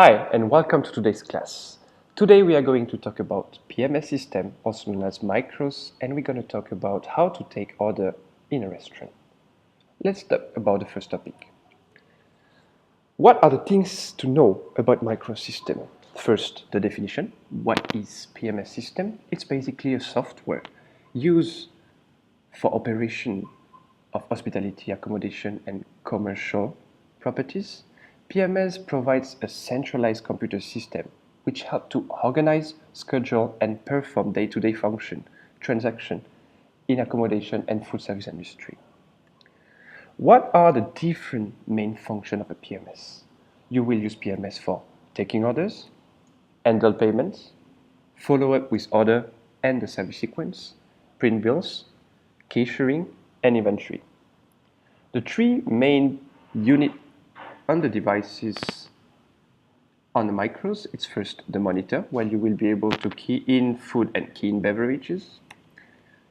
Hi, and welcome to today's class. Today we are going to talk about PMS system, also known as micros, and we're going to talk about how to take order in a restaurant. Let's talk about the first topic. What are the things to know about micro system? First, the definition. What is PMS system? It's basically a software used for operation of hospitality, accommodation, and commercial properties. PMS provides a centralized computer system which helps to organize, schedule, and perform day-to-day function, transaction in accommodation and food service industry. What are the different main functions of a PMS? You will use PMS for taking orders, handle payments, follow up with order and the service sequence, print bills, cashiering, and inventory. The three main units on the devices on the micros, it's first the monitor, where you will be able to key in food and key in beverages.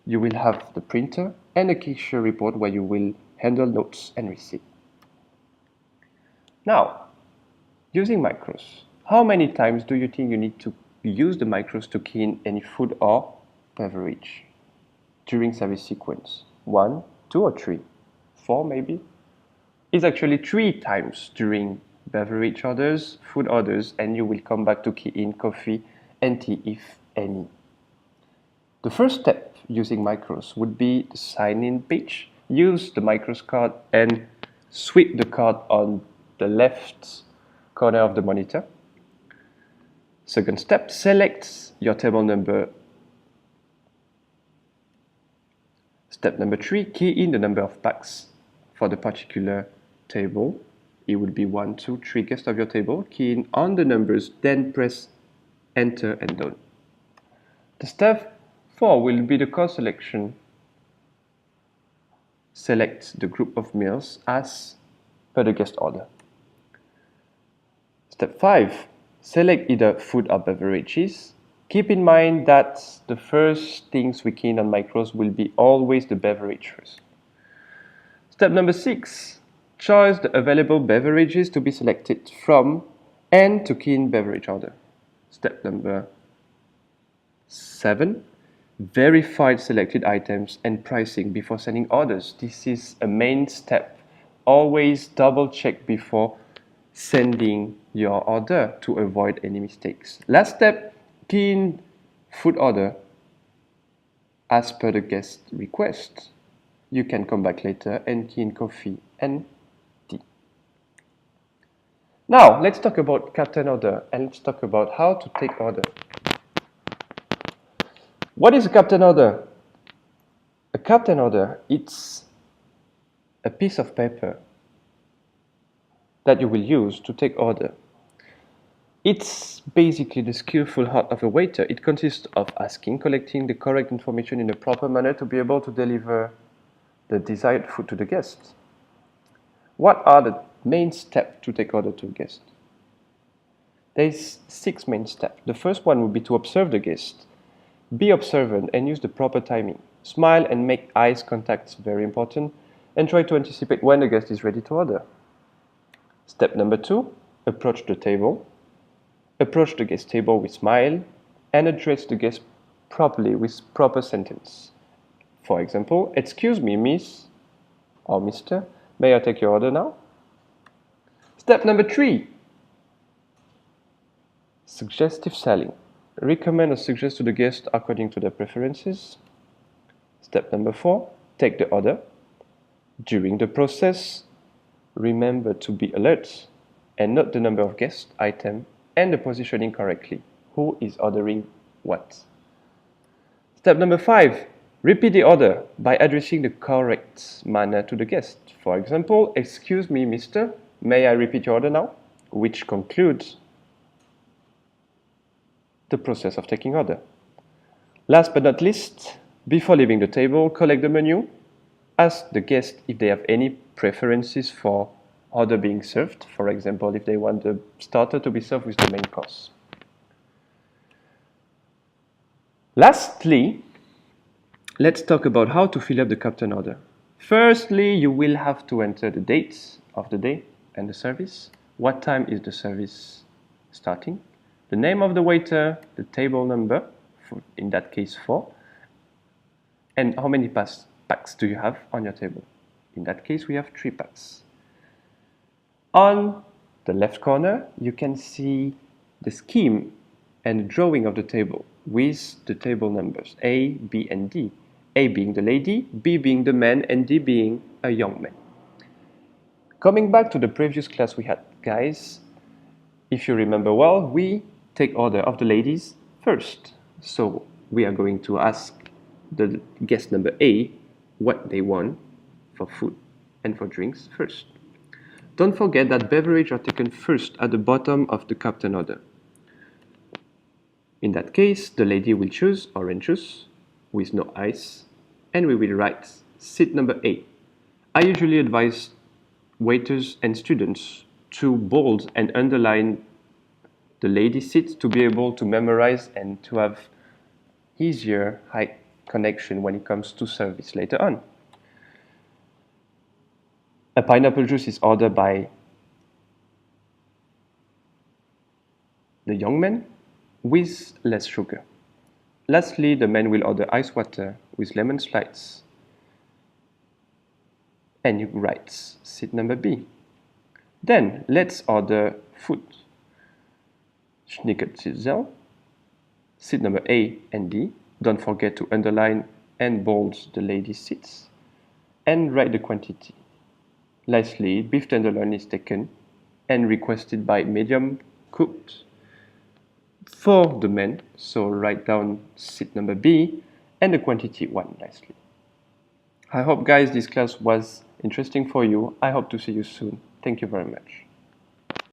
You will have the printer and a cashier report where you will handle notes and receipt. Now, using micros, how many times do you think you need to use the micros to key in any food or beverage during service sequence? 1, 2, or 3? 4 maybe? It's actually 3 times during beverage orders, food orders, and you will come back to key in coffee and tea if any. The first step using micros would be the sign-in page. Use the micros card and sweep the card on the left corner of the monitor. Second step, select your table number. Step number 3, key in the number of packs for the particular table. It would be 1, 2, 3 guests of your table. Key in on the numbers, then press enter and done. The step 4 will be the course selection. Select the group of meals as per the guest order. Step 5, select either food or beverages. Keep in mind that the first things we key in on micros will be always the beverage first. Step number 6, choose the available beverages to be selected from and to key in beverage order. Step number 7, verify selected items and pricing before sending orders. This is a main step. Always double check before sending your order to avoid any mistakes. Last step, key in food order as per the guest request. You can come back later and key in coffee and tea. Now, let's talk about captain order and let's talk about how to take order. What is a captain order? A captain order, it's a piece of paper that you will use to take order. It's basically the skillful art of a waiter. It consists of asking, collecting the correct information in a proper manner to be able to deliver the desired food to the guest. What are the main steps to take order to a guest? There's 6 main steps. The first one would be to observe the guest. Be observant and use the proper timing. Smile and make eye contact, very important, and try to anticipate when the guest is ready to order. Step number 2, approach the table. Approach the guest table with smile and address the guest properly with proper sentence. For example, excuse me, miss or mister, may I take your order now? Step number 3, suggestive selling. Recommend or suggest to the guest according to their preferences. Step number 4, take the order. During the process, remember to be alert and note the number of guests, item, and the positioning correctly. Who is ordering what? Step number 5, repeat the order by addressing the correct manner to the guest. For example, excuse me, mister, may I repeat your order now? Which concludes the process of taking order. Last but not least, before leaving the table, collect the menu. Ask the guest if they have any preferences for order being served. For example, if they want the starter to be served with the main course. Lastly, let's talk about how to fill up the captain order. Firstly, you will have to enter the dates of the day and the service. What time is the service starting, the name of the waiter, the table number, in that case 4, and how many packs do you have on your table? In that case, we have 3 packs. On the left corner, you can see the scheme and drawing of the table with the table numbers A, B, and D. A being the lady, B being the man, and D being a young man. Coming back to the previous class we had, guys, if you remember well, we take order of the ladies first. So we are going to ask the guest number A what they want for food and for drinks first. Don't forget that beverages are taken first at the bottom of the captain order. In that case, the lady will choose orange juice with no ice, and we will write seat number A. I usually advise waiters and students to bold and underline the lady seats to be able to memorize and to have easier high connection when it comes to service later on. A pineapple juice is ordered by the young man with less sugar. Lastly, the man will order ice water with lemon slices. And you write seat number B. Then let's order food. Schnitzel, seat number A and D. Don't forget to underline and bold the ladies' seats and write the quantity. Lastly, beef tenderloin is taken and requested by medium cooked for the men, so write down seat number B and the quantity 1 nicely. I hope, guys, this class was interesting for you. I hope to see you soon. Thank you very much.